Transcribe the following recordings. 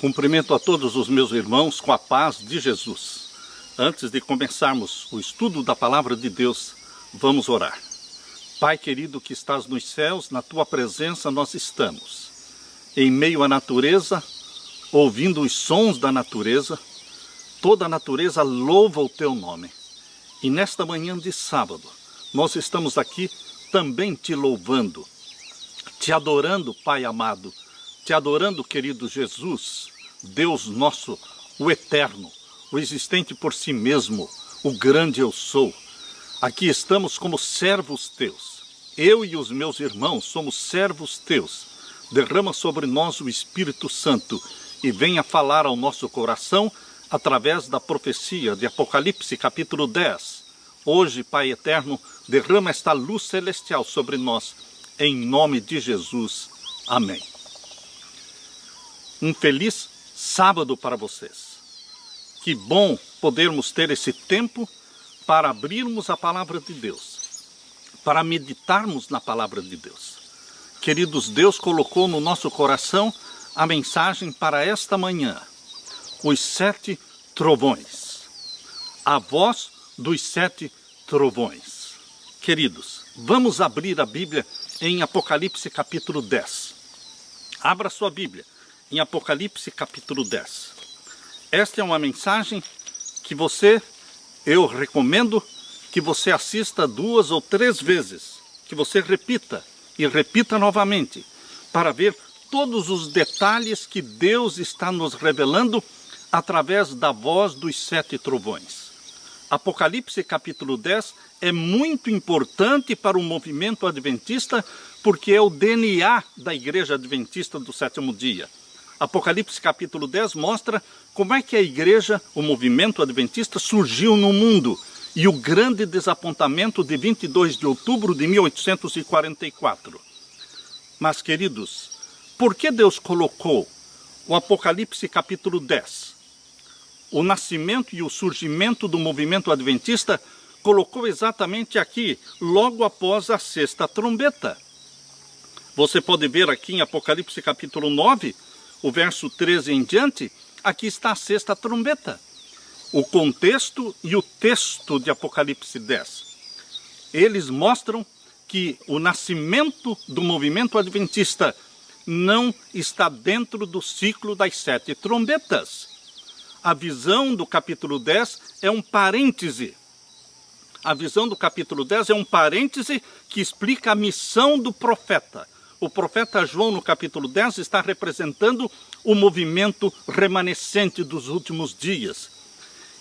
Cumprimento a todos os meus irmãos com a paz de Jesus. Antes de começarmos o estudo da Palavra de Deus, vamos orar. Pai querido que estás nos céus, na Tua presença nós estamos. Em meio à natureza, ouvindo os sons da natureza, toda a natureza louva o Teu nome. E nesta manhã de sábado, nós estamos aqui também Te louvando, Te adorando, Pai amado, Te adorando, querido Jesus, Deus nosso, o eterno, o existente por si mesmo, o grande eu sou. Aqui estamos como servos Teus. Eu e os meus irmãos somos servos Teus. Derrama sobre nós o Espírito Santo e venha falar ao nosso coração através da profecia de Apocalipse capítulo 10. Hoje, Pai eterno, derrama esta luz celestial sobre nós, em nome de Jesus. Amém. Um feliz sábado para vocês. Que bom podermos ter esse tempo para abrirmos a palavra de Deus, para meditarmos na palavra de Deus. Queridos, Deus colocou no nosso coração a mensagem para esta manhã: os 7 trovões, a voz dos 7 trovões. Queridos, vamos abrir a Bíblia em Apocalipse capítulo 10. Abra sua Bíblia em Apocalipse capítulo 10. Esta é uma mensagem que eu recomendo que você assista 2 ou 3 vezes, que você repita e repita novamente, para ver todos os detalhes que Deus está nos revelando através da voz dos 7 trovões. Apocalipse capítulo 10 é muito importante para o movimento adventista, porque é o DNA da Igreja Adventista do Sétimo Dia. Apocalipse capítulo 10 mostra como é que a igreja, o movimento adventista, surgiu no mundo e o grande desapontamento de 22 de outubro de 1844. Mas, queridos, por que Deus colocou o Apocalipse capítulo 10? O nascimento e o surgimento do movimento adventista colocou exatamente aqui, logo após a 6ª trombeta. Você pode ver aqui em Apocalipse capítulo 9, o verso 13 em diante, aqui está a 6ª trombeta. O contexto e o texto de Apocalipse 10. Eles mostram que o nascimento do movimento adventista não está dentro do ciclo das 7 trombetas. A visão do capítulo 10 é um parêntese. A visão do capítulo 10 é um parêntese que explica a missão do profeta. O profeta João, no capítulo 10, está representando o movimento remanescente dos últimos dias.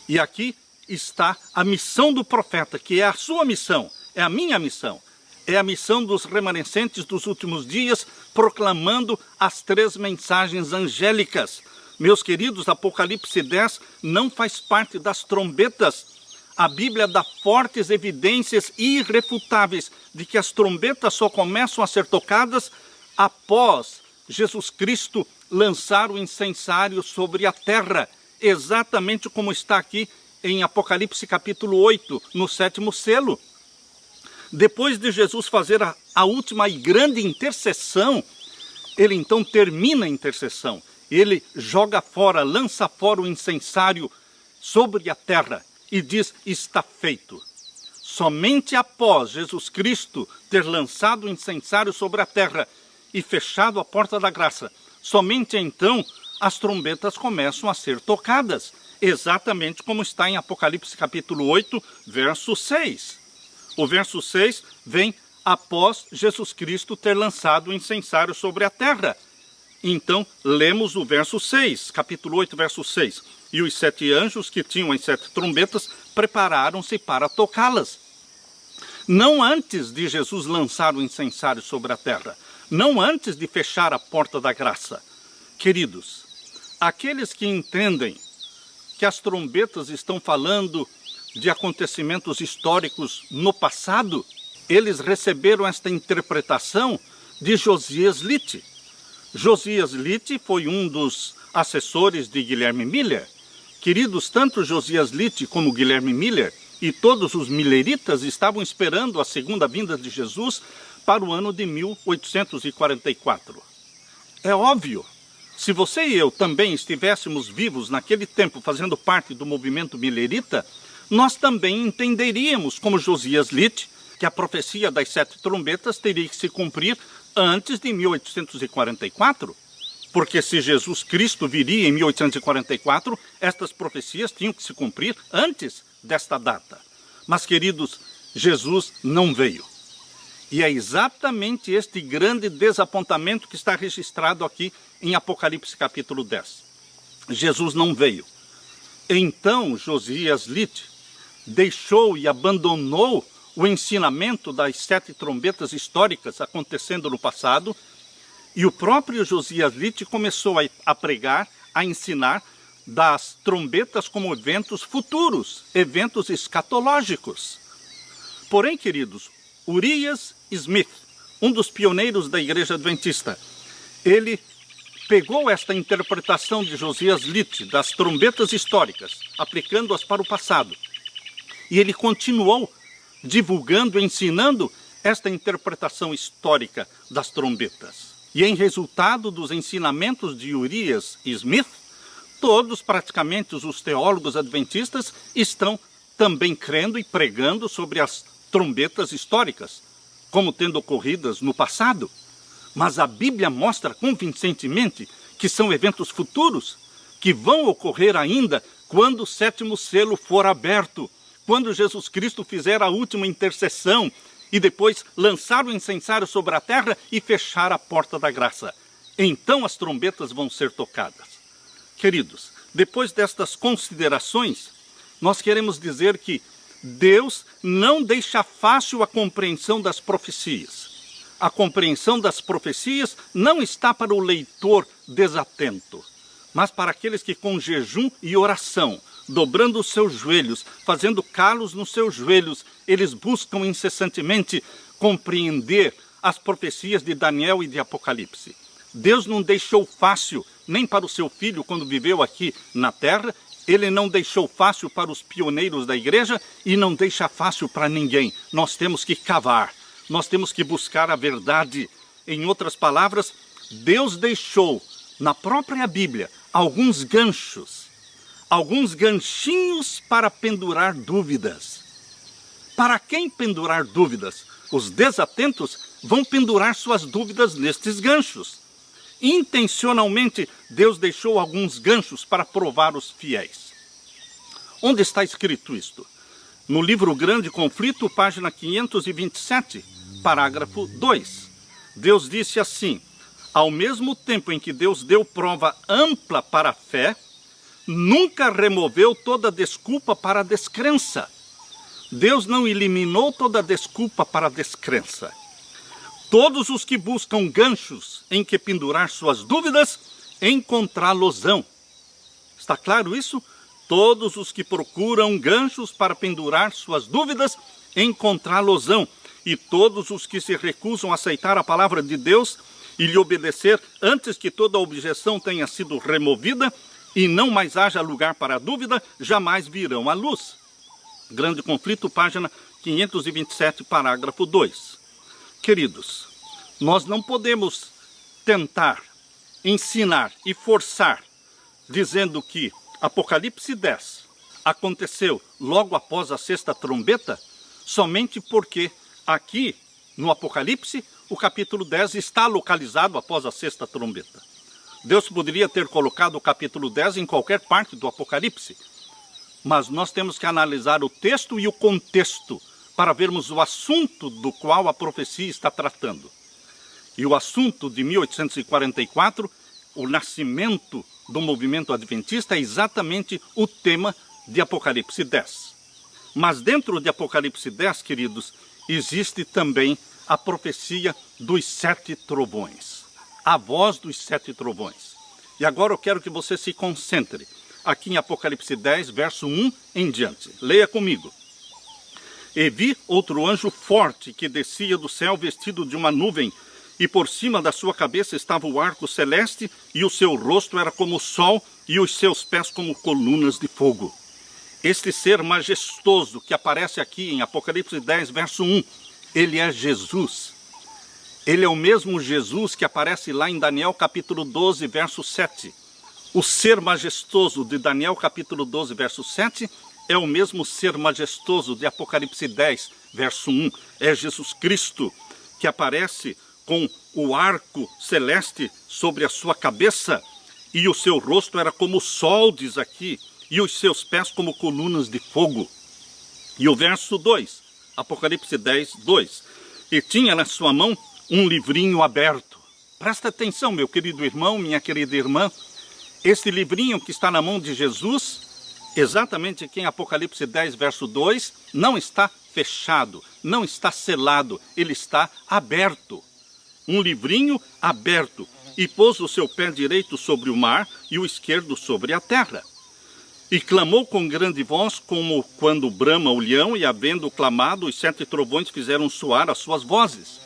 E aqui está a missão do profeta, que é a sua missão, é a minha missão. É a missão dos remanescentes dos últimos dias, proclamando as 3 mensagens angélicas. Meus queridos, Apocalipse 10 não faz parte das trombetas. A Bíblia dá fortes evidências irrefutáveis de que as trombetas só começam a ser tocadas após Jesus Cristo lançar o incensário sobre a terra, exatamente como está aqui em Apocalipse capítulo 8, no 7º selo. Depois de Jesus fazer a última e grande intercessão, ele então termina a intercessão. Ele joga fora, lança fora o incensário sobre a terra e diz: está feito. Somente após Jesus Cristo ter lançado o incensário sobre a terra e fechado a porta da graça, somente então as trombetas começam a ser tocadas, exatamente como está em Apocalipse capítulo 8, verso 6. O verso 6 vem após Jesus Cristo ter lançado o incensário sobre a terra. Então, lemos o verso 6, capítulo 8, verso 6. E os 7 anjos que tinham as 7 trombetas prepararam-se para tocá-las. Não antes de Jesus lançar o incensário sobre a terra, não antes de fechar a porta da graça. Queridos, aqueles que entendem que as trombetas estão falando de acontecimentos históricos no passado, eles receberam esta interpretação de Josias Litt. Josias Litt foi um dos assessores de Guilherme Miller. Queridos, tanto Josias Litt como Guilherme Miller e todos os milleritas estavam esperando a segunda vinda de Jesus para o ano de 1844. É óbvio, Se você e eu também estivéssemos vivos naquele tempo, fazendo parte do movimento milerita, nós também entenderíamos, como Josias Litt, que a profecia das 7 trombetas teria que se cumprir antes de 1844. Porque se Jesus Cristo viria em 1844, estas profecias tinham que se cumprir antes desta data. Mas, queridos, Jesus não veio. E é exatamente este grande desapontamento que está registrado aqui em Apocalipse capítulo 10. Jesus não veio. Então Josias Litt deixou e abandonou o ensinamento das 7 trombetas históricas acontecendo no passado, e o próprio Josias Litt começou a pregar, a ensinar das trombetas como eventos futuros, eventos escatológicos. Porém, queridos, Urias Smith, um dos pioneiros da Igreja Adventista, ele pegou esta interpretação de Josias Litt das trombetas históricas, aplicando-as para o passado. E ele continuou divulgando, ensinando esta interpretação histórica das trombetas. E em resultado dos ensinamentos de Urias Smith, todos praticamente os teólogos adventistas estão também crendo e pregando sobre as trombetas históricas, como tendo ocorridas no passado. Mas a Bíblia mostra convincentemente que são eventos futuros, que vão ocorrer ainda quando o 7º selo for aberto, quando Jesus Cristo fizer a última intercessão e depois lançar o incensário sobre a terra e fechar a porta da graça. Então as trombetas vão ser tocadas. Queridos, depois destas considerações, nós queremos dizer que Deus não deixa fácil a compreensão das profecias. A compreensão das profecias não está para o leitor desatento, mas para aqueles que com jejum e oração, dobrando os seus joelhos, fazendo calos nos seus joelhos, eles buscam incessantemente compreender as profecias de Daniel e de Apocalipse. Deus não deixou fácil nem para o seu filho quando viveu aqui na terra, ele não deixou fácil para os pioneiros da igreja e não deixa fácil para ninguém. Nós temos que cavar, nós temos que buscar a verdade. Em outras palavras, Deus deixou na própria Bíblia alguns ganchos, alguns ganchinhos para pendurar dúvidas. Para quem pendurar dúvidas? Os desatentos vão pendurar suas dúvidas nestes ganchos. Intencionalmente, Deus deixou alguns ganchos para provar os fiéis. Onde está escrito isto? No livro Grande Conflito, página 527, parágrafo 2. Deus disse assim: ao mesmo tempo em que Deus deu prova ampla para a fé, nunca removeu toda desculpa para a descrença. Deus não eliminou toda desculpa para a descrença. Todos os que buscam ganchos em que pendurar suas dúvidas, encontrá-los-ão. Está claro isso? Todos os que procuram ganchos para pendurar suas dúvidas, encontrá-los-ão. E todos os que se recusam a aceitar a palavra de Deus e lhe obedecer antes que toda objeção tenha sido removida e não mais haja lugar para a dúvida, jamais virão à luz. Grande Conflito, página 527, parágrafo 2. Queridos, nós não podemos tentar ensinar e forçar, dizendo que Apocalipse 10 aconteceu logo após a 6ª trombeta, somente porque aqui no Apocalipse o capítulo 10 está localizado após a 6ª trombeta. Deus poderia ter colocado o capítulo 10 em qualquer parte do Apocalipse, mas nós temos que analisar o texto e o contexto para vermos o assunto do qual a profecia está tratando. E o assunto de 1844, o nascimento do movimento adventista, é exatamente o tema de Apocalipse 10. Mas dentro de Apocalipse 10, queridos, existe também a profecia dos 7 trovões. A voz dos 7 trovões. E agora eu quero que você se concentre aqui em Apocalipse 10, verso 1 em diante. Leia comigo. E vi outro anjo forte que descia do céu vestido de uma nuvem, e por cima da sua cabeça estava o arco celeste, e o seu rosto era como o sol, e os seus pés como colunas de fogo. Este ser majestoso que aparece aqui em Apocalipse 10, verso 1, ele é Jesus. Ele é o mesmo Jesus que aparece lá em Daniel capítulo 12, verso 7. O ser majestoso de Daniel capítulo 12, verso 7 é o mesmo ser majestoso de Apocalipse 10, verso 1. É Jesus Cristo que aparece com o arco celeste sobre a sua cabeça, e o seu rosto era como o sol, diz aqui, e os seus pés como colunas de fogo. E o verso 2, Apocalipse 10, 2. E tinha na sua mão um livrinho aberto. Presta atenção, meu querido irmão, minha querida irmã. Este livrinho que está na mão de Jesus, exatamente aqui em Apocalipse 10, verso 2, não está fechado, não está selado, ele está aberto. Um livrinho aberto. E pôs o seu pé direito sobre o mar e o esquerdo sobre a terra. E clamou com grande voz, como quando brama o leão, e havendo clamado, os 7 trovões fizeram soar as suas vozes.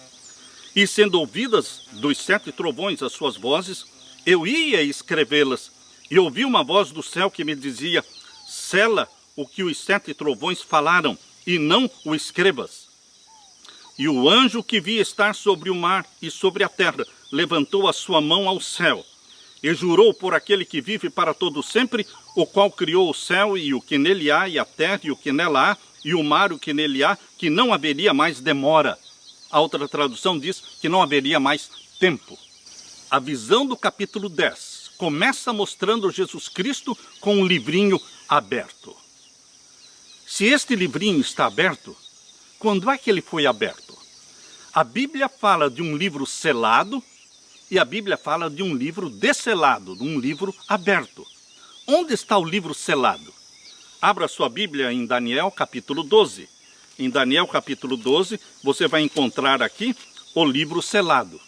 E sendo ouvidas dos 7 trovões as suas vozes, eu ia escrevê-las. E ouvi uma voz do céu que me dizia: sela o que os 7 trovões falaram, e não o escrevas. E o anjo que via estar sobre o mar e sobre a terra levantou a sua mão ao céu, e jurou por aquele que vive para todo sempre, o qual criou o céu e o que nele há, e a terra e o que nela há, e o mar e o que nele há, que não haveria mais demora. A outra tradução diz que não haveria mais tempo. A visão do capítulo 10 começa mostrando Jesus Cristo com um livrinho aberto. Se este livrinho está aberto, quando é que ele foi aberto? A Bíblia fala de um livro selado e a Bíblia fala de um livro desselado, de um livro aberto. Onde está o livro selado? Abra sua Bíblia em Daniel capítulo 12. Em Daniel capítulo 12, você vai encontrar aqui o livro selado.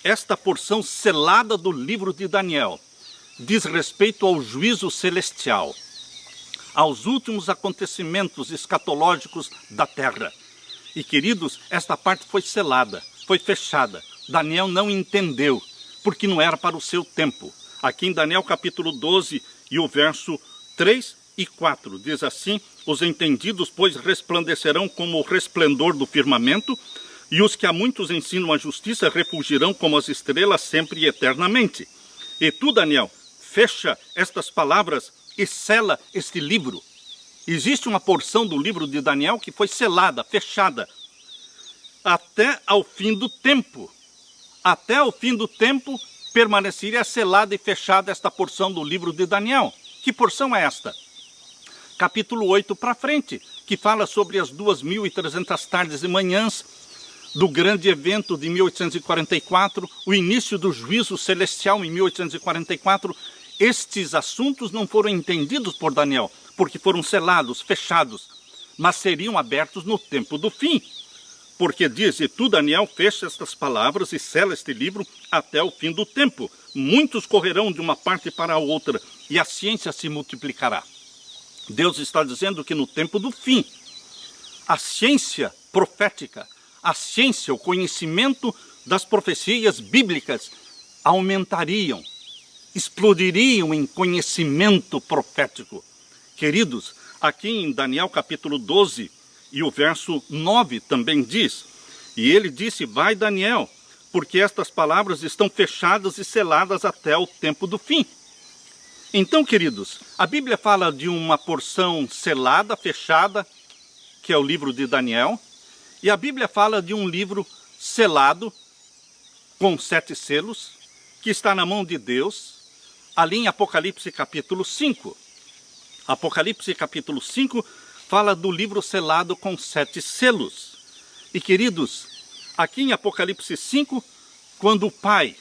Esta porção selada do livro de Daniel diz respeito ao juízo celestial, aos últimos acontecimentos escatológicos da terra. E, queridos, esta parte foi selada, foi fechada. Daniel não entendeu, porque não era para o seu tempo. Aqui em Daniel capítulo 12 e o verso 3 e 4, diz assim: os entendidos, pois, resplandecerão como o resplendor do firmamento, e os que a muitos ensinam a justiça refugirão como as estrelas sempre e eternamente. E tu, Daniel, fecha estas palavras e sela este livro. Existe uma porção do livro de Daniel que foi selada, fechada, até ao fim do tempo. Até o fim do tempo permaneceria selada e fechada esta porção do livro de Daniel. Que porção é esta? Capítulo 8 para frente, que fala sobre as 2.300 tardes e manhãs do grande evento de 1844, o início do juízo celestial em 1844. Estes assuntos não foram entendidos por Daniel, porque foram selados, fechados, mas seriam abertos no tempo do fim. Porque diz: e tu, Daniel, fecha estas palavras e sela este livro até o fim do tempo. Muitos correrão de uma parte para a outra, e a ciência se multiplicará. Deus está dizendo que no tempo do fim, a ciência profética, a ciência, o conhecimento das profecias bíblicas aumentariam, explodiriam em conhecimento profético. Queridos, aqui em Daniel capítulo 12 e o verso 9 também diz: e ele disse: vai, Daniel, porque estas palavras estão fechadas e seladas até o tempo do fim. Então, queridos, a Bíblia fala de uma porção selada, fechada, que é o livro de Daniel, e a Bíblia fala de um livro selado, com 7 selos, que está na mão de Deus, ali em Apocalipse capítulo 5. Apocalipse capítulo 5 fala do livro selado com 7 selos. E, queridos, aqui em Apocalipse 5, quando o Pai,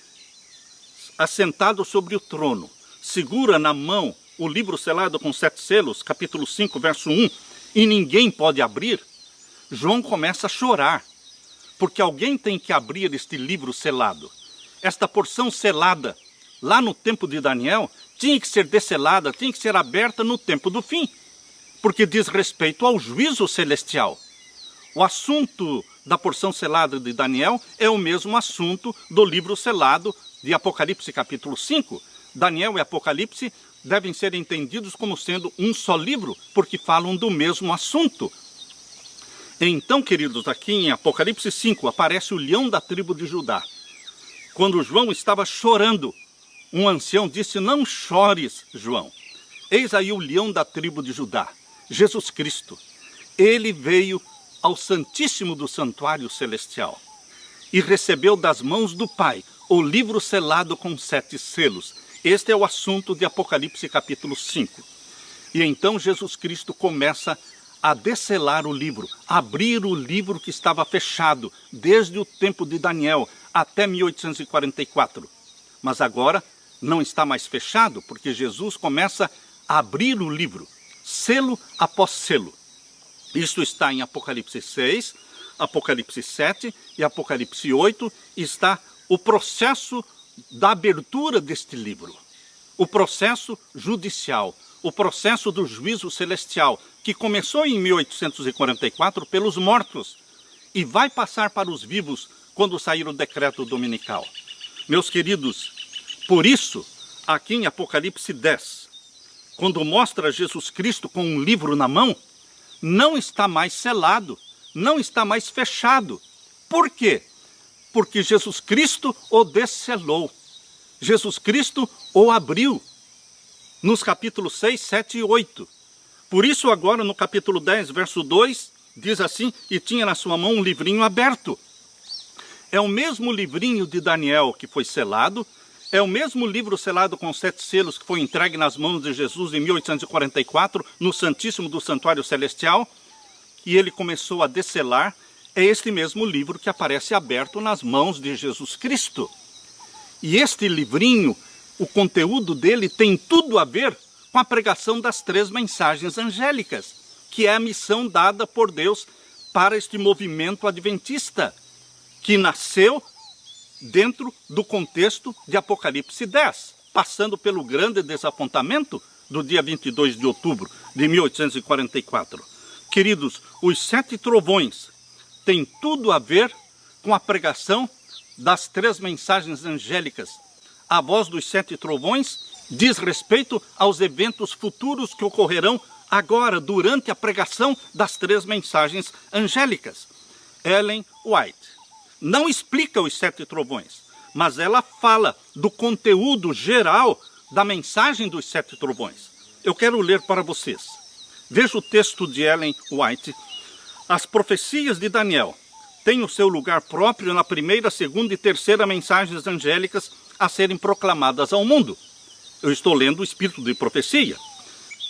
assentado sobre o trono, segura na mão o livro selado com 7 selos, capítulo 5, verso 1, e ninguém pode abrir, João começa a chorar, porque alguém tem que abrir este livro selado. Esta porção selada, lá no tempo de Daniel, tinha que ser desselada, tinha que ser aberta no tempo do fim, porque diz respeito ao juízo celestial. O assunto da porção selada de Daniel é o mesmo assunto do livro selado de Apocalipse capítulo 5. Daniel e Apocalipse devem ser entendidos como sendo um só livro, porque falam do mesmo assunto. Então, queridos, aqui em Apocalipse 5 aparece o leão da tribo de Judá. Quando João estava chorando, um ancião disse: não chores, João. Eis aí o leão da tribo de Judá, Jesus Cristo. Ele veio ao Santíssimo do Santuário Celestial e recebeu das mãos do Pai o livro selado com 7 selos. Este é o assunto de Apocalipse capítulo 5. E então Jesus Cristo começa a desselar o livro, abrir o livro que estava fechado desde o tempo de Daniel até 1844. Mas agora não está mais fechado, porque Jesus começa a abrir o livro, selo após selo. Isto está em Apocalipse 6, Apocalipse 7 e Apocalipse 8, está o processo da abertura deste livro, o processo judicial, o processo do juízo celestial, que começou em 1844 pelos mortos e vai passar para os vivos quando sair o decreto dominical. Meus queridos, por isso, aqui em Apocalipse 10, quando mostra Jesus Cristo com um livro na mão, não está mais selado, não está mais fechado. Por quê? Porque Jesus Cristo o desselou. Jesus Cristo o abriu. Nos capítulos 6, 7 e 8. Por isso agora no capítulo 10, verso 2, diz assim: e tinha na sua mão um livrinho aberto. É o mesmo livrinho de Daniel que foi selado, é o mesmo livro selado com 7 selos que foi entregue nas mãos de Jesus em 1844, no Santíssimo do Santuário Celestial, e ele começou a desselar. É este mesmo livro que aparece aberto nas mãos de Jesus Cristo. E este livrinho, o conteúdo dele tem tudo a ver com a pregação das 3 mensagens angélicas, que é a missão dada por Deus para este movimento adventista, que nasceu dentro do contexto de Apocalipse 10, passando pelo grande desapontamento do dia 22 de outubro de 1844. Queridos, os 7 trovões têm tudo a ver com a pregação das 3 mensagens angélicas. A voz dos 7 trovões diz respeito aos eventos futuros que ocorrerão agora, durante a pregação das 3 mensagens angélicas. Ellen White não explica os 7 trovões, mas ela fala do conteúdo geral da mensagem dos 7 trovões. Eu quero ler para vocês. Veja o texto de Ellen White. As profecias de Daniel têm o seu lugar próprio na primeira, segunda e terceira mensagens angélicas a serem proclamadas ao mundo. Eu estou lendo o Espírito de Profecia.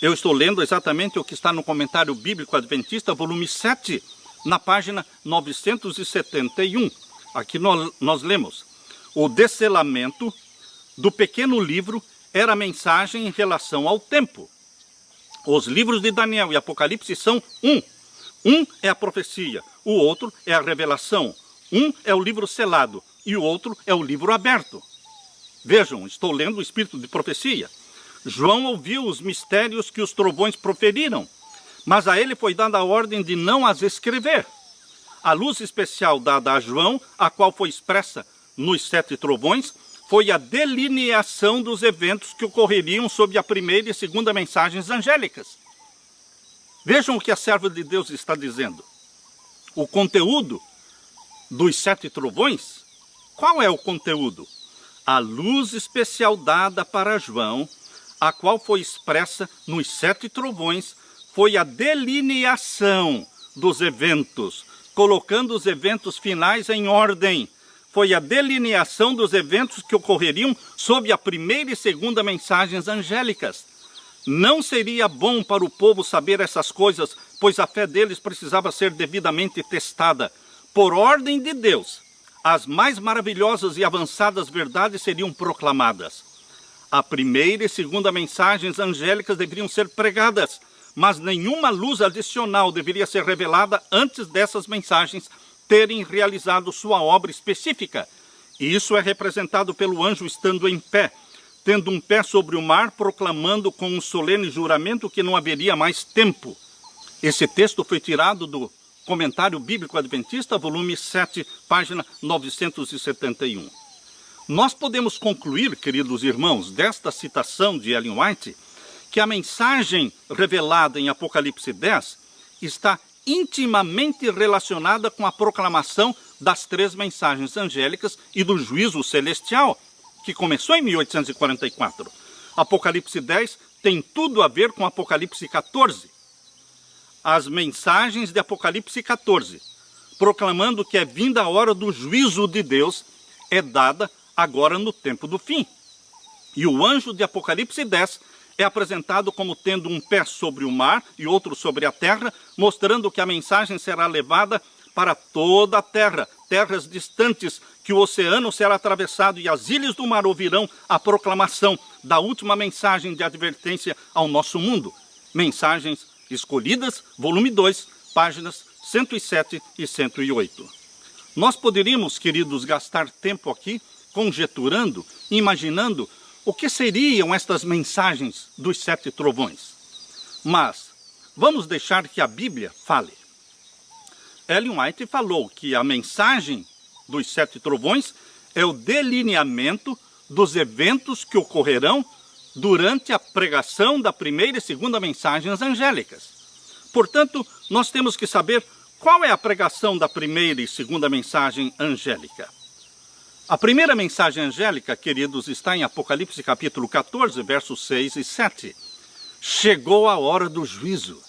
Eu estou lendo exatamente o que está no Comentário Bíblico Adventista, volume 7, na página 971. Aqui nós lemos: o desselamento do pequeno livro era a mensagem em relação ao tempo. Os livros de Daniel e Apocalipse são um. Um é a profecia, o outro é a revelação. Um é o livro selado e o outro é o livro aberto. Vejam, estou lendo o Espírito de Profecia. João ouviu os mistérios que os trovões proferiram, mas a ele foi dada a ordem de não as escrever. A luz especial dada a João, a qual foi expressa nos 7 trovões, foi a delineação dos eventos que ocorreriam sob a primeira e segunda mensagens angélicas. Vejam o que a serva de Deus está dizendo. O conteúdo dos 7 trovões, qual é o conteúdo? A luz especial dada para João, a qual foi expressa nos 7 trovões, foi a delineação dos eventos, colocando os eventos finais em ordem. Foi a delineação dos eventos que ocorreriam sob a primeira e segunda mensagens angélicas. Não seria bom para o povo saber essas coisas, pois a fé deles precisava ser devidamente testada. Por ordem de Deus, as mais maravilhosas e avançadas verdades seriam proclamadas. A primeira e segunda mensagens angélicas deveriam ser pregadas, mas nenhuma luz adicional deveria ser revelada antes dessas mensagens terem realizado sua obra específica. E isso é representado pelo anjo estando em pé, tendo um pé sobre o mar, proclamando com um solene juramento que não haveria mais tempo. Esse texto foi tirado do Comentário Bíblico Adventista, volume 7, página 971. Nós podemos concluir, queridos irmãos, desta citação de Ellen White, que a mensagem revelada em Apocalipse 10 está intimamente relacionada com a proclamação das 3 mensagens angélicas e do juízo celestial, que começou em 1844. Apocalipse 10 tem tudo a ver com Apocalipse 14. As mensagens de Apocalipse 14, proclamando que é vinda a hora do juízo de Deus, é dada agora no tempo do fim. E o anjo de Apocalipse 10 é apresentado como tendo um pé sobre o mar e outro sobre a terra, mostrando que a mensagem será levada para toda a terra, terras distantes, que o oceano será atravessado e as ilhas do mar ouvirão a proclamação da última mensagem de advertência ao nosso mundo. Mensagens escolhidas, volume 2, páginas 107 e 108. Nós poderíamos, queridos, gastar tempo aqui conjeturando, imaginando o que seriam estas mensagens dos 7 trovões. Mas vamos deixar que a Bíblia fale. Ellen White falou que a mensagem dos 7 trovões é o delineamento dos eventos que ocorrerão durante a pregação da primeira e segunda mensagens angélicas. Portanto, nós temos que saber qual é a pregação da primeira e segunda mensagem angélica. A primeira mensagem angélica, queridos, está em Apocalipse capítulo 14, versos 6 e 7. Chegou a hora do juízo.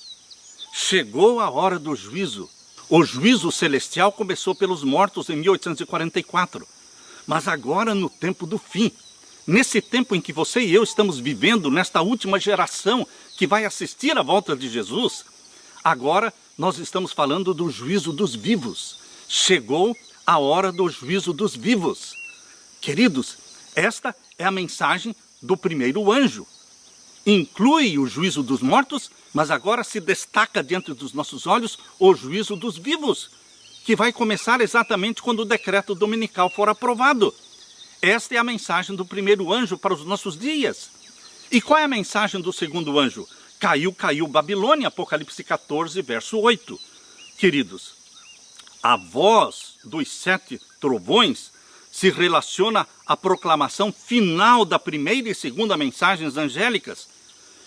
Chegou a hora do juízo. O juízo celestial começou pelos mortos em 1844. Mas agora, no tempo do fim, nesse tempo em que você e eu estamos vivendo, nesta última geração que vai assistir à volta de Jesus, agora nós estamos falando do juízo dos vivos. Chegou a hora do juízo dos vivos. Queridos, esta é a mensagem do primeiro anjo. Inclui o juízo dos mortos, mas agora se destaca diante dos nossos olhos o juízo dos vivos, que vai começar exatamente quando o decreto dominical for aprovado. Esta é a mensagem do primeiro anjo para os nossos dias. E qual é a mensagem do segundo anjo? Caiu Babilônia, Apocalipse 14, verso 8. Queridos, a voz dos 7 trovões se relaciona à proclamação final da primeira e segunda mensagens angélicas.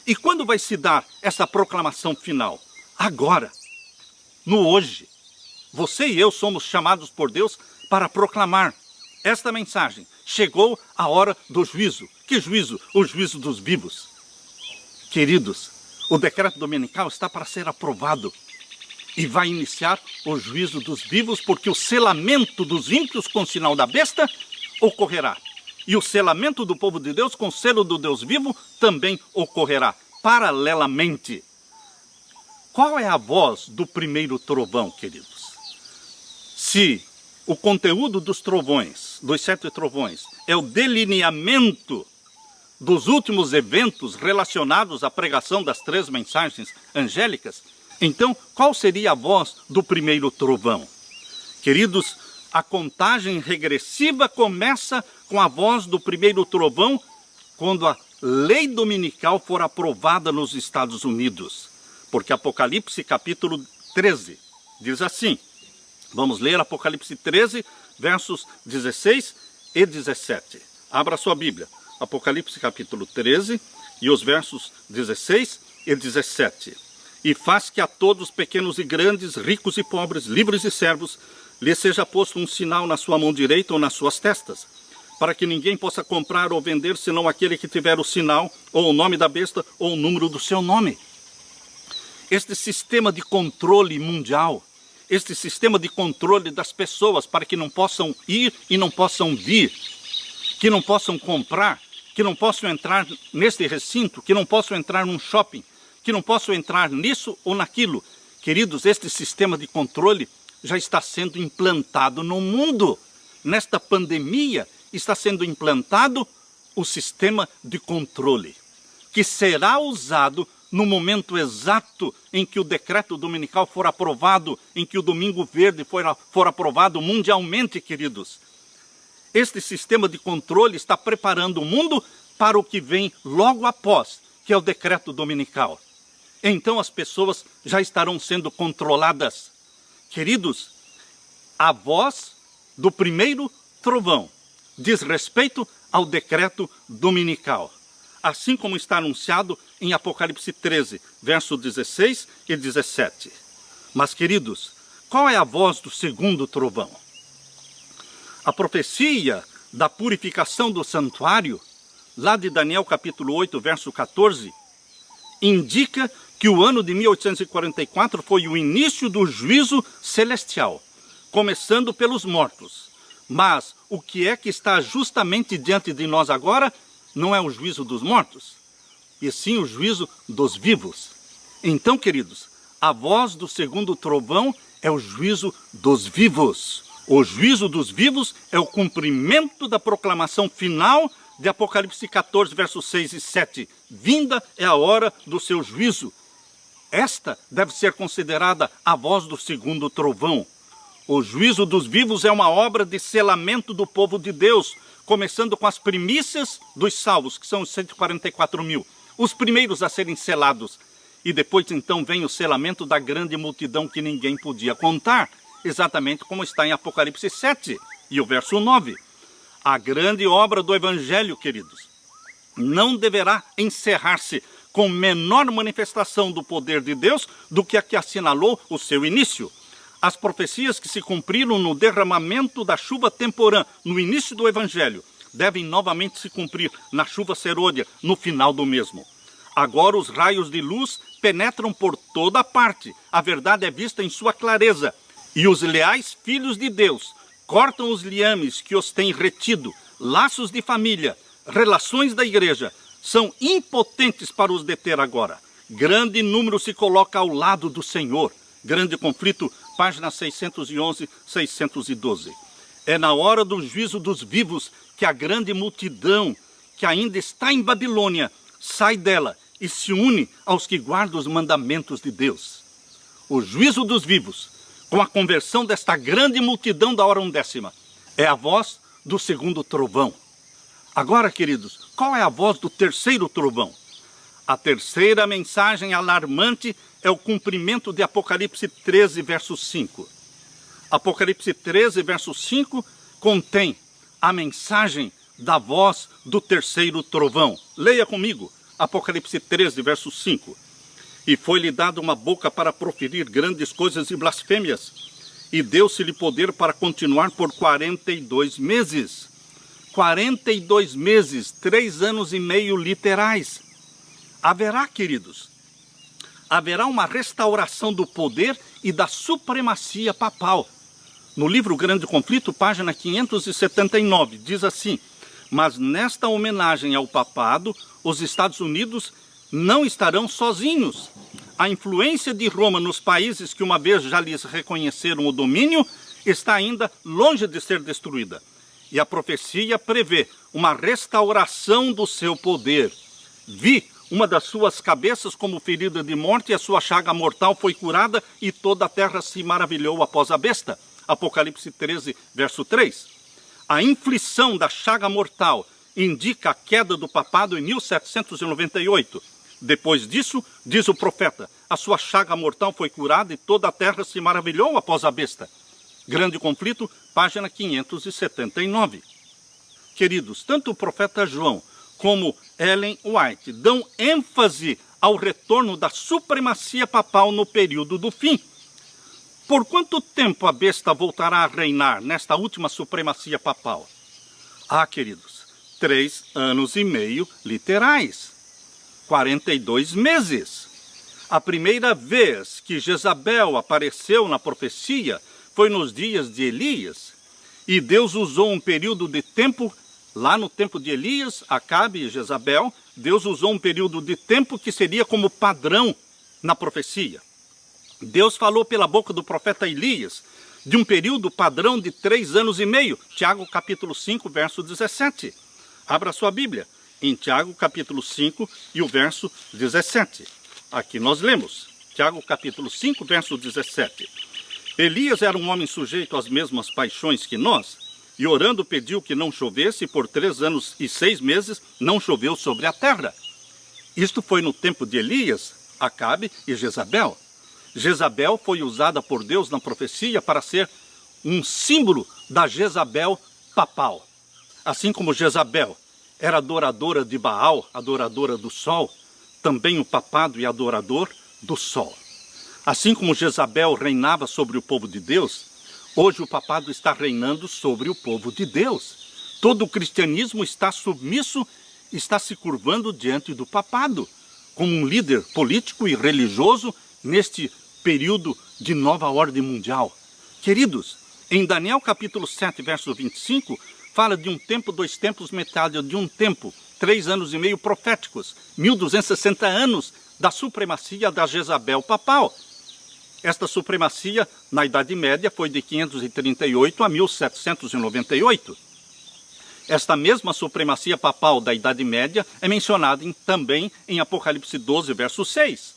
E quando vai se dar essa proclamação final? Agora, no hoje. Você e eu somos chamados por Deus para proclamar esta mensagem. Chegou a hora do juízo. Que juízo? O juízo dos vivos. Queridos, o decreto dominical está para ser aprovado. E vai iniciar o juízo dos vivos, porque o selamento dos ímpios com o sinal da besta ocorrerá. E o selamento do povo de Deus com o selo do Deus vivo também ocorrerá, paralelamente. Qual é a voz do primeiro trovão, queridos? Se o conteúdo dos trovões, dos 7 trovões, é o delineamento dos últimos eventos relacionados à pregação das 3 mensagens angélicas, então qual seria a voz do primeiro trovão? Queridos, a contagem regressiva começa com a voz do primeiro trovão quando a lei dominical for aprovada nos Estados Unidos. Porque Apocalipse capítulo 13 diz assim, vamos ler Apocalipse 13, versos 16 e 17. Abra sua Bíblia, Apocalipse capítulo 13 e os versos 16 e 17. E faz que a todos, pequenos e grandes, ricos e pobres, livres e servos, lhe seja posto um sinal na sua mão direita ou nas suas testas, para que ninguém possa comprar ou vender, senão aquele que tiver o sinal, ou o nome da besta, ou o número do seu nome. Este sistema de controle mundial, este sistema de controle das pessoas, para que não possam ir e não possam vir, que não possam comprar, que não possam entrar neste recinto, que não possam entrar num shopping, que não possam entrar nisso ou naquilo. Queridos, este sistema de controle já está sendo implantado no mundo. Nesta pandemia está sendo implantado o sistema de controle, que será usado no momento exato em que o decreto dominical for aprovado, em que o Domingo Verde for aprovado mundialmente, queridos. Este sistema de controle está preparando o mundo para o que vem logo após, que é o decreto dominical. Então as pessoas já estarão sendo controladas. Queridos, a voz do primeiro trovão diz respeito ao decreto dominical, assim como está anunciado em Apocalipse 13, versos 16 e 17. Mas, queridos, qual é a voz do segundo trovão? A profecia da purificação do santuário, lá de Daniel capítulo 8, verso 14, indica que o ano de 1844 foi o início do juízo celestial, começando pelos mortos. Mas o que é que está justamente diante de nós agora não é o juízo dos mortos, e sim o juízo dos vivos. Então, queridos, a voz do segundo trovão é o juízo dos vivos. O juízo dos vivos é o cumprimento da proclamação final de Apocalipse 14, versos 6 e 7. Vinda é a hora do seu juízo. Esta deve ser considerada a voz do segundo trovão. O juízo dos vivos é uma obra de selamento do povo de Deus, começando com as primícias dos salvos, que são os 144 mil, os primeiros a serem selados. E depois então vem o selamento da grande multidão que ninguém podia contar, exatamente como está em Apocalipse 7 e o verso 9. A grande obra do Evangelho, queridos, não deverá encerrar-se com menor manifestação do poder de Deus do que a que assinalou o seu início. As profecias que se cumpriram no derramamento da chuva temporã no início do Evangelho devem novamente se cumprir na chuva serôdia no final do mesmo. Agora os raios de luz penetram por toda parte, a verdade é vista em sua clareza, e os leais filhos de Deus cortam os liames que os têm retido, laços de família, relações da igreja, são impotentes para os deter agora. Grande número se coloca ao lado do Senhor. Grande conflito, páginas 611, 612. É na hora do juízo dos vivos que a grande multidão que ainda está em Babilônia sai dela e se une aos que guardam os mandamentos de Deus. O juízo dos vivos, com a conversão desta grande multidão da hora undécima, é a voz do segundo trovão. Agora, queridos, qual é a voz do terceiro trovão? A terceira mensagem alarmante é o cumprimento de Apocalipse 13, verso 5. Apocalipse 13, verso 5, contém a mensagem da voz do terceiro trovão. Leia comigo, Apocalipse 13, verso 5. E foi-lhe dada uma boca para proferir grandes coisas e blasfêmias, e deu-se-lhe poder para continuar por 42 meses. 42 meses, 3 anos e meio literais. Haverá, queridos, haverá uma restauração do poder e da supremacia papal. No livro Grande Conflito, página 579, diz assim: mas nesta homenagem ao papado, os Estados Unidos não estarão sozinhos. A influência de Roma nos países que uma vez já lhes reconheceram o domínio está ainda longe de ser destruída. E a profecia prevê uma restauração do seu poder. Vi uma das suas cabeças como ferida de morte, e a sua chaga mortal foi curada, e toda a terra se maravilhou após a besta. Apocalipse 13, verso 3. A inflição da chaga mortal indica a queda do papado em 1798. Depois disso, diz o profeta, a sua chaga mortal foi curada e toda a terra se maravilhou após a besta. Grande Conflito, página 579. Queridos, tanto o profeta João como Ellen White dão ênfase ao retorno da supremacia papal no período do fim. Por quanto tempo a besta voltará a reinar nesta última supremacia papal? Ah, queridos, 3 anos e meio literais. 42 meses. A primeira vez que Jezabel apareceu na profecia foi nos dias de Elias. E Deus usou um período de tempo, lá no tempo de Elias, Acabe e Jezabel, Deus usou um período de tempo que seria como padrão na profecia. Deus falou pela boca do profeta Elias de um período padrão de 3 anos e meio. Tiago capítulo 5, verso 17. Abra sua Bíblia em Tiago capítulo 5 e o verso 17. Aqui nós lemos, Tiago capítulo 5, verso 17. Elias era um homem sujeito às mesmas paixões que nós, e orando pediu que não chovesse, e por 3 anos e 6 meses não choveu sobre a terra. Isto foi no tempo de Elias, Acabe e Jezabel. Jezabel foi usada por Deus na profecia para ser um símbolo da Jezabel papal. Assim como Jezabel era adoradora de Baal, adoradora do sol, também o papado é adorador do sol. Assim como Jezabel reinava sobre o povo de Deus, hoje o papado está reinando sobre o povo de Deus. Todo o cristianismo está submisso, está se curvando diante do papado, como um líder político e religioso neste período de nova ordem mundial. Queridos, em Daniel capítulo 7, verso 25, fala de um tempo, 2 tempos, metade de um tempo, 3 anos e meio proféticos, 1260 anos da supremacia da Jezabel papal. Esta supremacia, na Idade Média, foi de 538 a 1798. Esta mesma supremacia papal da Idade Média é mencionada também em Apocalipse 12, verso 6.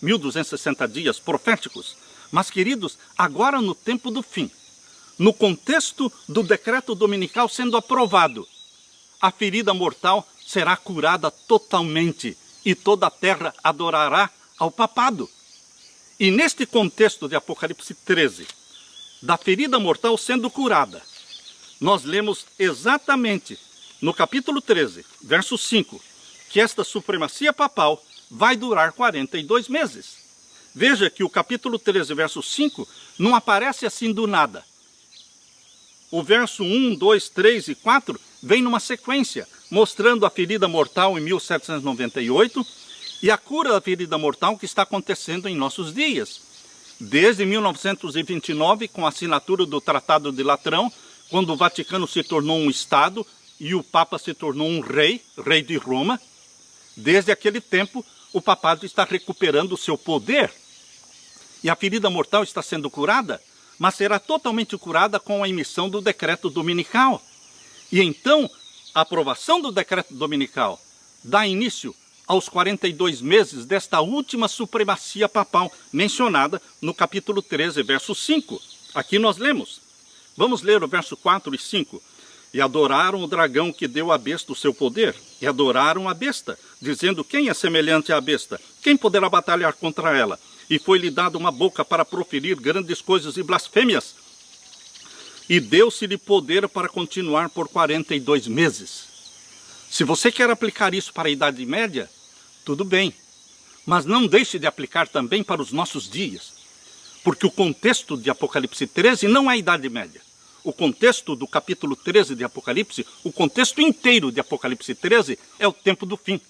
1260 dias proféticos. Mas, queridos, agora no tempo do fim, no contexto do decreto dominical sendo aprovado, a ferida mortal será curada totalmente e toda a terra adorará ao papado. E neste contexto de Apocalipse 13, da ferida mortal sendo curada, nós lemos exatamente no capítulo 13, verso 5, que esta supremacia papal vai durar 42 meses. Veja que o capítulo 13, verso 5, não aparece assim do nada. O verso 1, 2, 3 e 4 vem numa sequência, mostrando a ferida mortal em 1798 e a cura da ferida mortal que está acontecendo em nossos dias. Desde 1929, com a assinatura do Tratado de Latrão, quando o Vaticano se tornou um Estado e o Papa se tornou um rei de Roma, desde aquele tempo o papado está recuperando o seu poder. E a ferida mortal está sendo curada, mas será totalmente curada com a emissão do decreto dominical. E então, a aprovação do decreto dominical dá início aos 42 meses desta última supremacia papal mencionada no capítulo 13, verso 5. Aqui nós lemos. Vamos ler o verso 4 e 5. E adoraram o dragão que deu à besta o seu poder, e adoraram a besta, dizendo: quem é semelhante à besta? Quem poderá batalhar contra ela? E foi-lhe dada uma boca para proferir grandes coisas e blasfêmias. E deu-se-lhe poder para continuar por 42 meses. Se você quer aplicar isso para a Idade Média, tudo bem. Mas não deixe de aplicar também para os nossos dias. Porque o contexto de Apocalipse 13 não é a Idade Média. O contexto do capítulo 13 de Apocalipse, o contexto inteiro de Apocalipse 13 é o tempo do fim.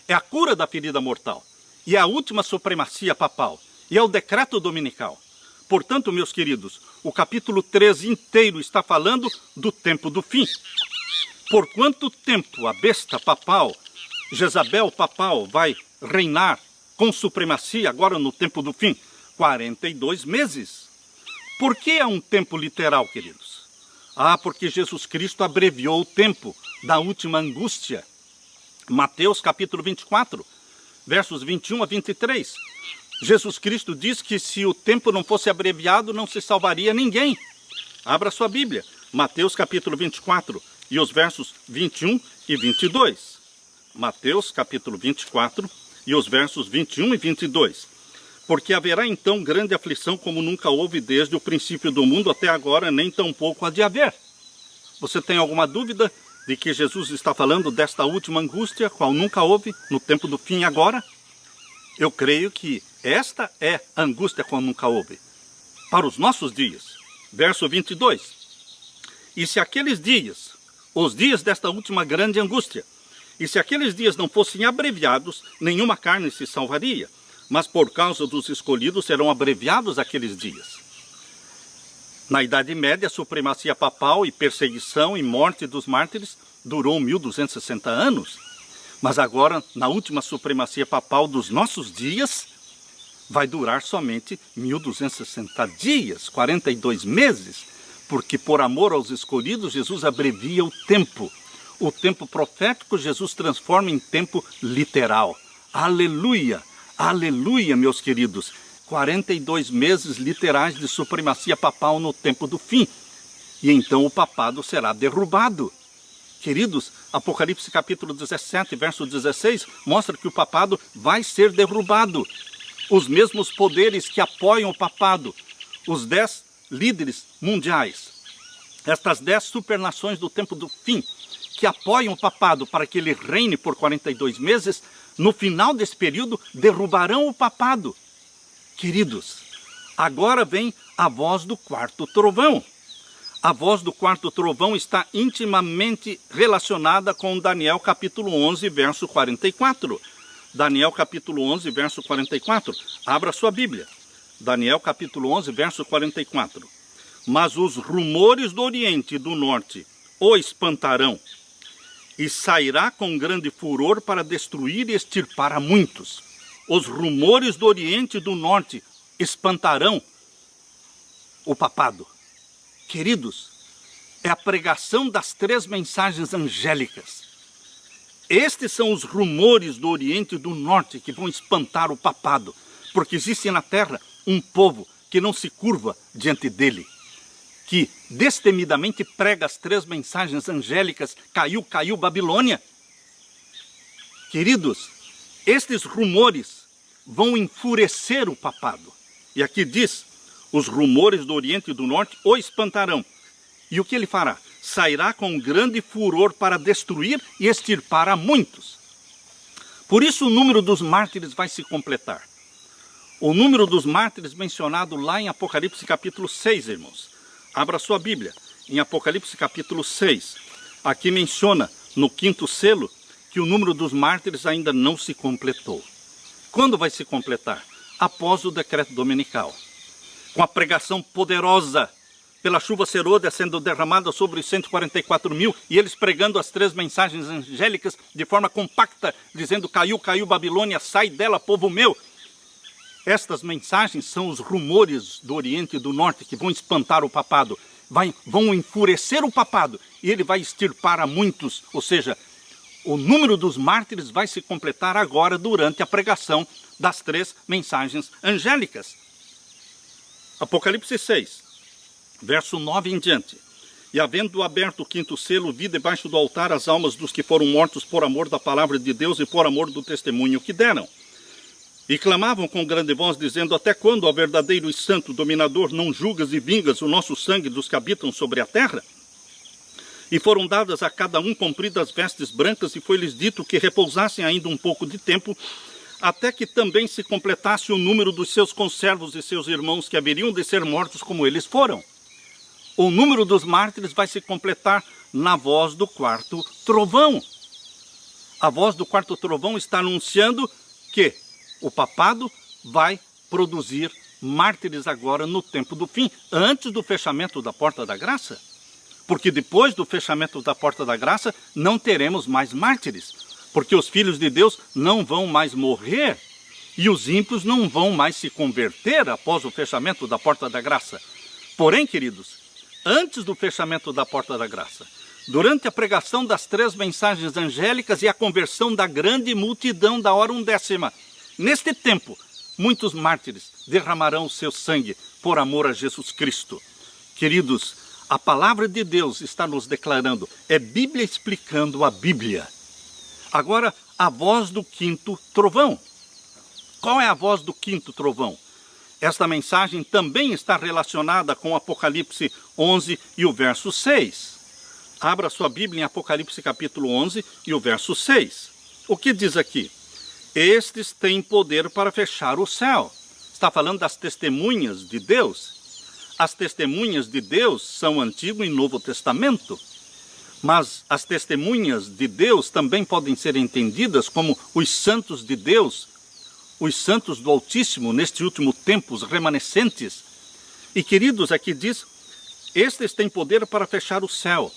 É a cura da ferida mortal. E é a última supremacia papal. E é o decreto dominical. Portanto, meus queridos, o capítulo 13 inteiro está falando do tempo do fim. Por quanto tempo a besta papal, Jezabel papal, vai reinar com supremacia agora no tempo do fim? 42 meses. Por que é um tempo literal, queridos? Porque Jesus Cristo abreviou o tempo da última angústia. Mateus capítulo 24, versos 21 a 23. Jesus Cristo diz que se o tempo não fosse abreviado, não se salvaria ninguém. Abra sua Bíblia, Mateus capítulo 24 e os versos 21 e 22. Mateus capítulo 24 e os versos 21 e 22. Porque haverá então grande aflição como nunca houve desde o princípio do mundo até agora, nem tampouco há de haver. Você tem alguma dúvida de que Jesus está falando desta última angústia, qual nunca houve no tempo do fim agora? Eu creio que esta é a angústia qual nunca houve. Para os nossos dias. Verso 22. E se aqueles dias, os dias desta última grande angústia, e se aqueles dias não fossem abreviados, nenhuma carne se salvaria. Mas por causa dos escolhidos serão abreviados aqueles dias. Na Idade Média, a supremacia papal e perseguição e morte dos mártires durou 1260 anos. Mas agora, na última supremacia papal dos nossos dias, vai durar somente 1260 dias, 42 meses. Porque por amor aos escolhidos, Jesus abrevia o tempo. O tempo profético, Jesus transforma em tempo literal. Aleluia! Aleluia, meus queridos, 42 meses literais de supremacia papal no tempo do fim. E então o papado será derrubado. Queridos, Apocalipse capítulo 17, verso 16, mostra que o papado vai ser derrubado. Os mesmos poderes que apoiam o papado, os 10 líderes mundiais, estas 10 supernações do tempo do fim, que apoiam o papado para que ele reine por 42 meses, no final desse período, derrubarão o papado. Queridos, agora vem a voz do quarto trovão. A voz do quarto trovão está intimamente relacionada com Daniel capítulo 11, verso 44. Daniel capítulo 11, verso 44. Abra sua Bíblia. Daniel capítulo 11, verso 44. Mas os rumores do Oriente e do Norte o espantarão, e sairá com grande furor para destruir e extirpar a muitos. Os rumores do Oriente e do Norte espantarão o papado. Queridos, é a pregação das 3 mensagens angélicas. Estes são os rumores do Oriente e do Norte que vão espantar o papado, porque existe na terra um povo que não se curva diante dele, que destemidamente prega as 3 mensagens angélicas: caiu, caiu Babilônia. Queridos, estes rumores vão enfurecer o papado. E aqui diz: os rumores do Oriente e do Norte o espantarão. E o que ele fará? Sairá com grande furor para destruir e extirpar a muitos. Por isso o número dos mártires vai se completar. O número dos mártires mencionado lá em Apocalipse capítulo 6, irmãos. Abra sua Bíblia, em Apocalipse capítulo 6. Aqui menciona, no 5º selo, que o número dos mártires ainda não se completou. Quando vai se completar? Após o decreto dominical. Com a pregação poderosa, pela chuva serôdia sendo derramada sobre os 144 mil, e eles pregando as 3 mensagens angélicas de forma compacta, dizendo: caiu, caiu Babilônia, sai dela, povo meu. Estas mensagens são os rumores do Oriente e do Norte que vão espantar o papado, vão enfurecer o papado, e ele vai extirpar a muitos. Ou seja, o número dos mártires vai se completar agora durante a pregação das 3 mensagens angélicas. Apocalipse 6, verso 9 em diante. E havendo aberto o 5º selo, vi debaixo do altar as almas dos que foram mortos por amor da palavra de Deus e por amor do testemunho que deram. E clamavam com grande voz, dizendo: até quando, ó verdadeiro e santo dominador, não julgas e vingas o nosso sangue dos que habitam sobre a terra? E foram dadas a cada um compridas vestes brancas, e foi-lhes dito que repousassem ainda um pouco de tempo, até que também se completasse o número dos seus conservos e seus irmãos, que haveriam de ser mortos como eles foram. O número dos mártires vai se completar na voz do quarto trovão. A voz do quarto trovão está anunciando que o papado vai produzir mártires agora no tempo do fim, antes do fechamento da porta da graça. Porque depois do fechamento da porta da graça, não teremos mais mártires. Porque os filhos de Deus não vão mais morrer e os ímpios não vão mais se converter após o fechamento da porta da graça. Porém, queridos, antes do fechamento da porta da graça, durante a pregação das 3 mensagens angélicas e a conversão da grande multidão da hora undécima, neste tempo, muitos mártires derramarão o seu sangue por amor a Jesus Cristo. Queridos, a palavra de Deus está nos declarando, é Bíblia explicando a Bíblia. Agora, a voz do 5º trovão. Qual é a voz do 5º trovão? Esta mensagem também está relacionada com Apocalipse 11 e o verso 6. Abra sua Bíblia em Apocalipse capítulo 11 e o verso 6. O que diz aqui? Estes têm poder para fechar o céu. Está falando das testemunhas de Deus. As testemunhas de Deus são Antigo e Novo Testamento. Mas as testemunhas de Deus também podem ser entendidas como os santos de Deus, os santos do Altíssimo, neste último tempo, os remanescentes. E queridos, aqui diz, estes têm poder para fechar o céu.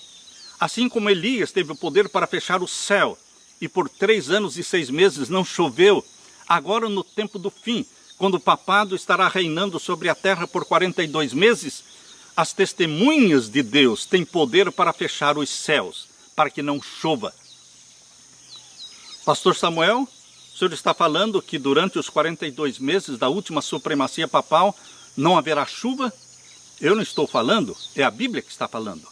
Assim como Elias teve o poder para fechar o céu, e por 3 anos e 6 meses não choveu, agora no tempo do fim, quando o papado estará reinando sobre a terra por 42 meses, as testemunhas de Deus têm poder para fechar os céus, para que não chova. Pastor Samuel, o senhor está falando que durante os 42 meses da última supremacia papal não haverá chuva? Eu não estou falando, é a Bíblia que está falando.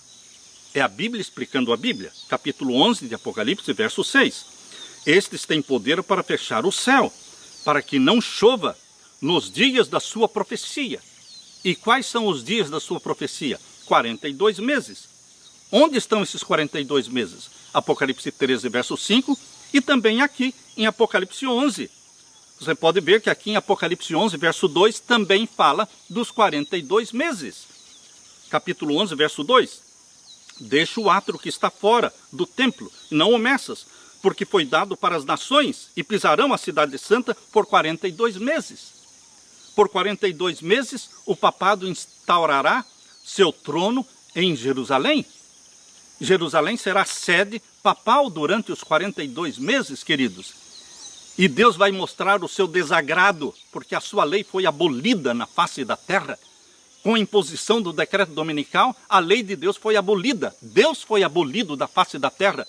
É a Bíblia explicando a Bíblia. Capítulo 11 de Apocalipse, verso 6. Estes têm poder para fechar o céu, para que não chova nos dias da sua profecia. E quais são os dias da sua profecia? 42 meses. Onde estão esses 42 meses? Apocalipse 13, verso 5, e também aqui em Apocalipse 11. Você pode ver que aqui em Apocalipse 11, verso 2, também fala dos 42 meses. Capítulo 11, verso 2. Deixa o átrio que está fora do templo, e não o messas, porque foi dado para as nações, e pisarão a cidade santa por 42 meses. Por 42 meses, o papado instaurará seu trono em Jerusalém. Jerusalém será sede papal durante os 42 meses, queridos. E Deus vai mostrar o seu desagrado, porque a sua lei foi abolida na face da terra. Com a imposição do decreto dominical, a lei de Deus foi abolida. Deus foi abolido da face da terra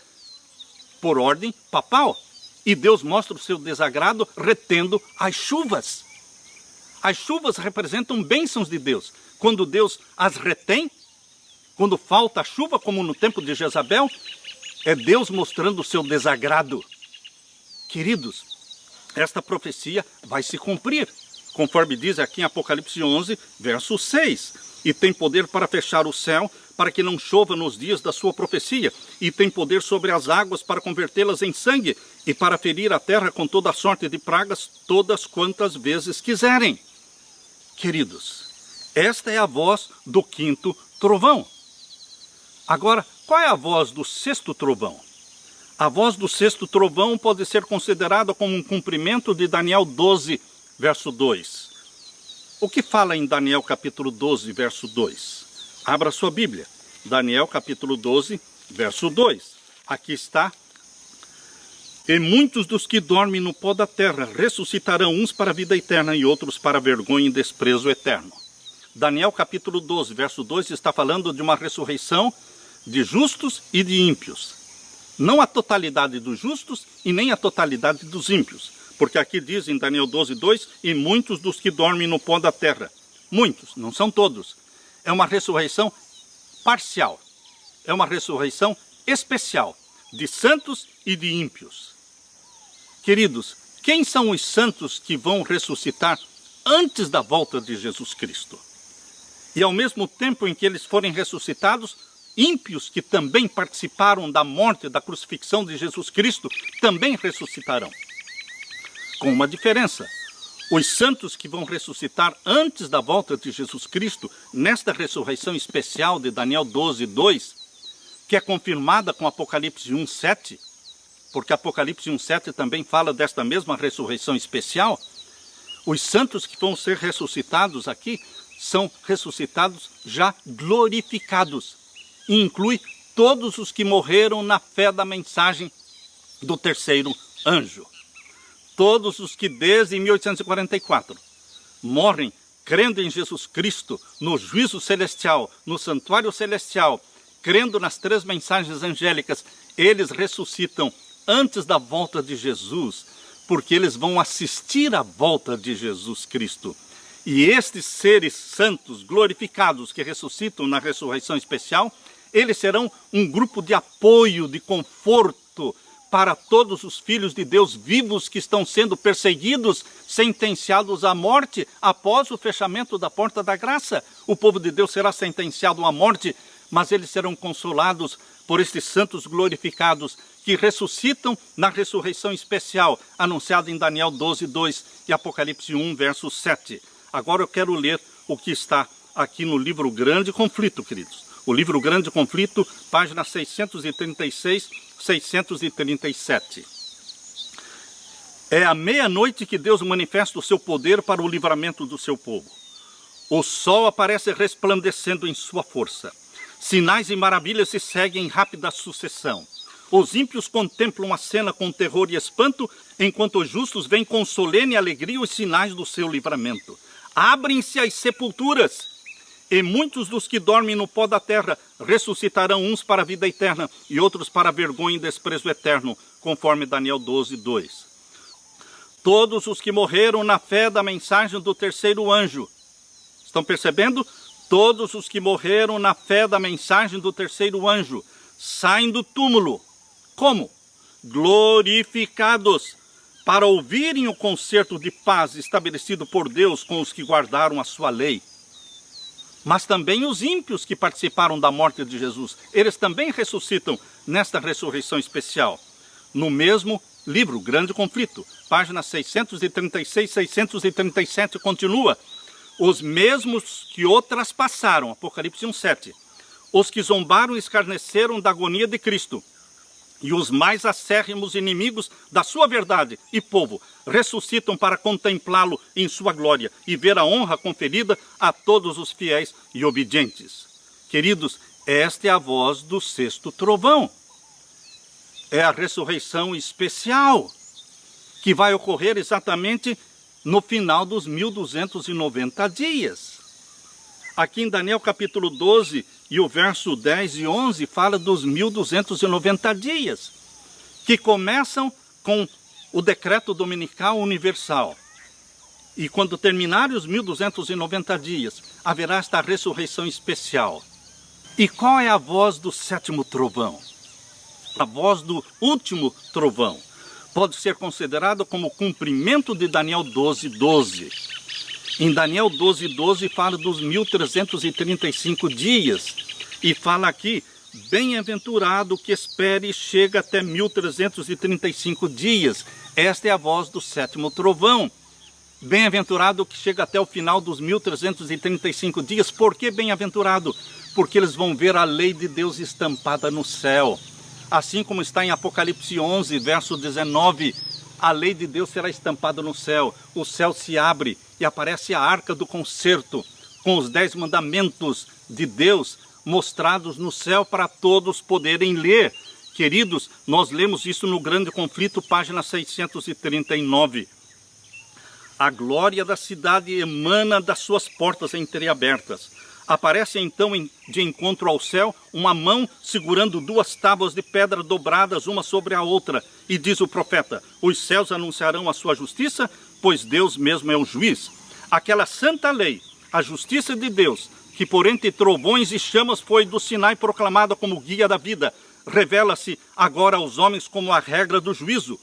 por ordem papal. E Deus mostra o seu desagrado retendo as chuvas. As chuvas representam bênçãos de Deus. Quando Deus as retém, quando falta a chuva, como no tempo de Jezabel, é Deus mostrando o seu desagrado. Queridos, esta profecia vai se cumprir, conforme diz aqui em Apocalipse 11, verso 6. E tem poder para fechar o céu, para que não chova nos dias da sua profecia. E tem poder sobre as águas para convertê-las em sangue, e para ferir a terra com toda sorte de pragas, todas quantas vezes quiserem. Queridos, esta é a voz do quinto trovão. Agora, qual é a voz do sexto trovão? A voz do sexto trovão pode ser considerada como um cumprimento de Daniel 12, verso 2. O que fala em Daniel capítulo 12, verso 2? Abra sua Bíblia. Daniel capítulo 12, verso 2. Aqui está. E muitos dos que dormem no pó da terra ressuscitarão, uns para a vida eterna e outros para a vergonha e desprezo eterno. Daniel capítulo 12, verso 2 está falando de uma ressurreição de justos e de ímpios. Não a totalidade dos justos e nem a totalidade dos ímpios. Porque aqui diz em Daniel 12, 2, e muitos dos que dormem no pó da terra. Muitos, não são todos. É uma ressurreição parcial. É uma ressurreição especial de santos e de ímpios. Queridos, quem são os santos que vão ressuscitar antes da volta de Jesus Cristo? E ao mesmo tempo em que eles forem ressuscitados, ímpios que também participaram da morte, da crucifixão de Jesus Cristo, também ressuscitarão. Com uma diferença. Os santos que vão ressuscitar antes da volta de Jesus Cristo, nesta ressurreição especial de Daniel 12, 2, que é confirmada com Apocalipse 1, 7, porque Apocalipse 1, 7 também fala desta mesma ressurreição especial, os santos que vão ser ressuscitados aqui são ressuscitados já glorificados. E inclui todos os que morreram na fé da mensagem do terceiro anjo. Todos os que desde 1844 morrem crendo em Jesus Cristo, no juízo celestial, no santuário celestial, crendo nas 3 mensagens angélicas, eles ressuscitam antes da volta de Jesus, porque eles vão assistir à volta de Jesus Cristo. E estes seres santos glorificados que ressuscitam na ressurreição especial, eles serão um grupo de apoio, de conforto para todos os filhos de Deus vivos que estão sendo perseguidos, sentenciados à morte após o fechamento da porta da graça. O povo de Deus será sentenciado à morte, mas eles serão consolados por estes santos glorificados que ressuscitam na ressurreição especial, anunciada em Daniel 12, 2 e Apocalipse 1, verso 7. Agora eu quero ler o que está aqui no livro Grande Conflito, queridos. O livro Grande Conflito, página 636, 637. É à meia-noite que Deus manifesta o seu poder para o livramento do seu povo. O sol aparece resplandecendo em sua força. Sinais e maravilhas se seguem em rápida sucessão. Os ímpios contemplam a cena com terror e espanto, enquanto os justos veem com solene alegria os sinais do seu livramento. Abrem-se as sepulturas, e muitos dos que dormem no pó da terra ressuscitarão, uns para a vida eterna e outros para a vergonha e desprezo eterno, conforme Daniel 12, 2. Todos os que morreram na fé da mensagem do terceiro anjo. Estão percebendo? Todos os que morreram na fé da mensagem do terceiro anjo saem do túmulo. Como? Glorificados, para ouvirem o concerto de paz estabelecido por Deus com os que guardaram a sua lei. Mas também os ímpios que participaram da morte de Jesus, eles também ressuscitam nesta ressurreição especial, no mesmo livro Grande Conflito, páginas 636, 637, continua. Os mesmos que o traspassaram, Apocalipse 1:7, os que zombaram e escarneceram da agonia de Cristo, e os mais acérrimos inimigos da sua verdade e povo, ressuscitam para contemplá-lo em sua glória e ver a honra conferida a todos os fiéis e obedientes. Queridos, esta é a voz do sexto trovão. É a ressurreição especial, que vai ocorrer exatamente no final dos 1290 dias. Aqui em Daniel capítulo 12 e o verso 10 e 11 fala dos 1290 dias, que começam com o decreto dominical universal. E quando terminarem os 1290 dias, haverá esta ressurreição especial. E qual é a voz do sétimo trovão? A voz do último trovão pode ser considerada como cumprimento de Daniel 12:12. Em Daniel 12:12 fala dos 1335 dias e fala aqui: bem-aventurado que espere e chega até 1335 dias. Esta é a voz do sétimo trovão. Bem-aventurado que chega até o final dos 1335 dias. Por que bem-aventurado? Porque eles vão ver a lei de Deus estampada no céu. Assim como está em Apocalipse 11, verso 19, a lei de Deus será estampada no céu. O céu se abre e aparece a arca do concerto, com os 10 mandamentos de Deus mostrados no céu para todos poderem ler. Queridos, nós lemos isso no Grande Conflito, página 639. A glória da cidade emana das suas portas entreabertas. Aparece então de encontro ao céu uma mão segurando 2 tábuas de pedra dobradas uma sobre a outra. E diz o profeta: os céus anunciarão a sua justiça, pois Deus mesmo é o juiz. Aquela santa lei, a justiça de Deus, que por entre trovões e chamas foi do Sinai proclamada como guia da vida, revela-se agora aos homens como a regra do juízo.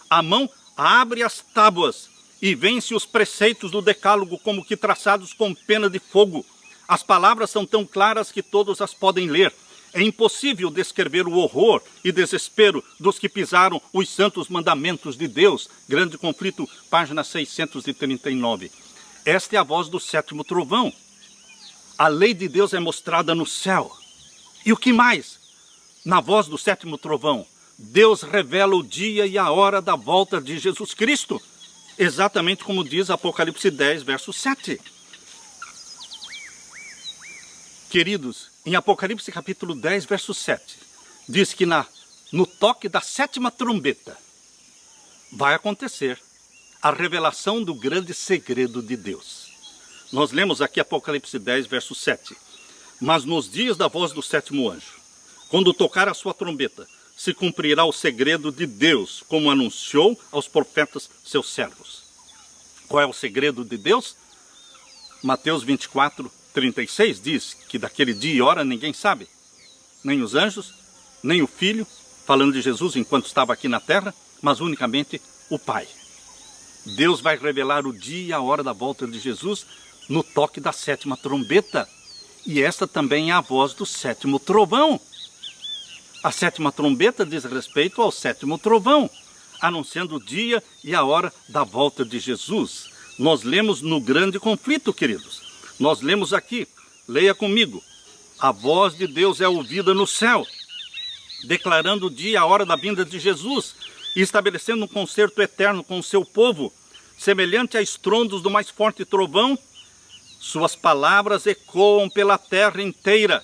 A mão abre as tábuas e vence os preceitos do decálogo como que traçados com pena de fogo. As palavras são tão claras que todos as podem ler. É impossível descrever o horror e desespero dos que pisaram os santos mandamentos de Deus. Grande Conflito, página 639. Esta é a voz do sétimo trovão. A lei de Deus é mostrada no céu. E o que mais? Na voz do sétimo trovão, Deus revela o dia e a hora da volta de Jesus Cristo. Exatamente como diz Apocalipse 10, verso 7. Queridos, em Apocalipse capítulo 10, verso 7, diz que no toque da 7ª trombeta vai acontecer a revelação do grande segredo de Deus. Nós lemos aqui Apocalipse 10, verso 7. Mas nos dias da voz do 7º anjo, quando tocar a sua trombeta, se cumprirá o segredo de Deus, como anunciou aos profetas seus servos. Qual é o segredo de Deus? Mateus 24, 36 diz que daquele dia e hora ninguém sabe, nem os anjos, nem o Filho, falando de Jesus enquanto estava aqui na terra, mas unicamente o Pai. Deus vai revelar o dia e a hora da volta de Jesus no toque da 7ª trombeta. E esta também é a voz do 7º trovão. A 7ª trombeta diz respeito ao 7º trovão, anunciando o dia e a hora da volta de Jesus. Nós lemos no Grande Conflito, queridos. Nós lemos aqui, leia comigo: a voz de Deus é ouvida no céu, declarando o dia e a hora da vinda de Jesus e estabelecendo um concerto eterno com o seu povo, semelhante a estrondos do mais forte trovão. Suas palavras ecoam pela terra inteira.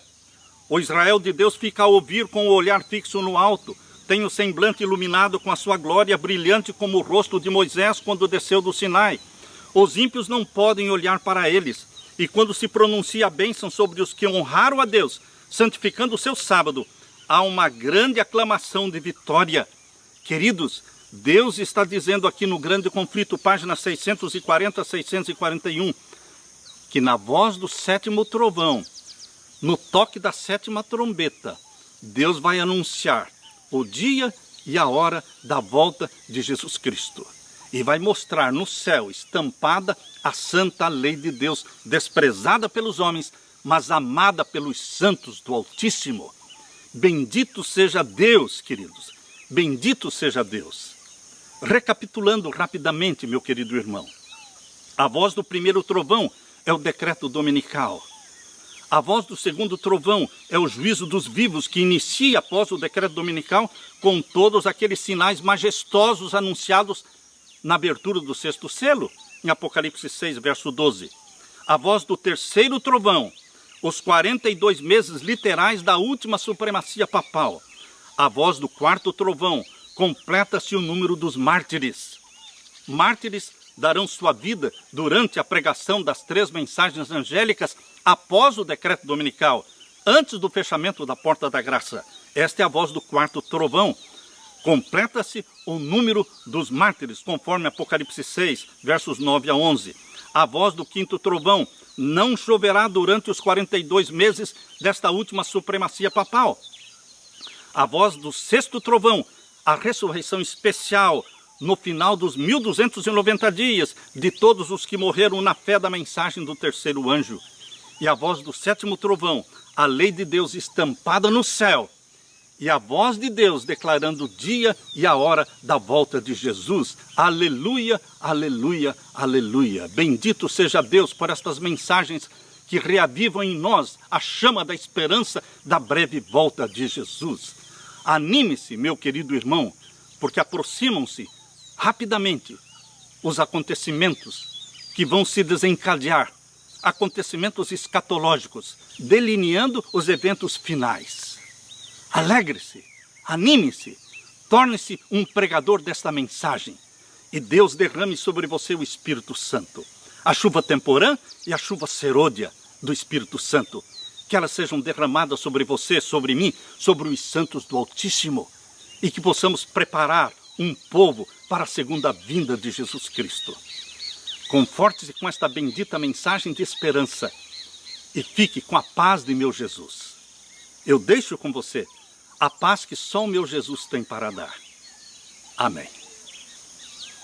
O Israel de Deus fica a ouvir com o olhar fixo no alto, tem o semblante iluminado com a sua glória brilhante como o rosto de Moisés quando desceu do Sinai. Os ímpios não podem olhar para eles. E quando se pronuncia a bênção sobre os que honraram a Deus, santificando o seu sábado, há uma grande aclamação de vitória. Queridos, Deus está dizendo aqui no Grande Conflito, página 640 a 641, que na voz do 7º trovão, no toque da 7ª trombeta, Deus vai anunciar o dia e a hora da volta de Jesus Cristo. E vai mostrar no céu estampada a santa lei de Deus, desprezada pelos homens, mas amada pelos santos do Altíssimo. Bendito seja Deus, queridos. Bendito seja Deus. Recapitulando rapidamente, meu querido irmão. A voz do primeiro trovão é o decreto dominical. A voz do segundo trovão é o juízo dos vivos, que inicia após o decreto dominical com todos aqueles sinais majestosos anunciados na abertura do sexto selo, em Apocalipse 6, verso 12. A voz do terceiro trovão, os 42 meses literais da última supremacia papal. A voz do quarto trovão, completa-se o número dos mártires. Mártires darão sua vida durante a pregação das 3 mensagens angélicas após o decreto dominical, antes do fechamento da porta da graça. Esta é a voz do quarto trovão. Completa-se o número dos mártires, conforme Apocalipse 6, versos 9 a 11. A voz do quinto trovão: não choverá durante os 42 meses desta última supremacia papal. A voz do sexto trovão: a ressurreição especial no final dos 1290 dias de todos os que morreram na fé da mensagem do terceiro anjo. E a voz do sétimo trovão: a lei de Deus estampada no céu. E a voz de Deus declarando o dia e a hora da volta de Jesus. Aleluia, aleluia, aleluia. Bendito seja Deus por estas mensagens que reavivam em nós a chama da esperança da breve volta de Jesus. Anime-se, meu querido irmão, porque aproximam-se rapidamente os acontecimentos que vão se desencadear, acontecimentos escatológicos, delineando os eventos finais. Alegre-se, anime-se, torne-se um pregador desta mensagem e Deus derrame sobre você o Espírito Santo, a chuva temporã e a chuva serôdia do Espírito Santo, que elas sejam derramadas sobre você, sobre mim, sobre os santos do Altíssimo, e que possamos preparar um povo para a segunda vinda de Jesus Cristo. Conforte-se com esta bendita mensagem de esperança e fique com a paz de meu Jesus. Eu deixo com você a paz que só o meu Jesus tem para dar. Amém.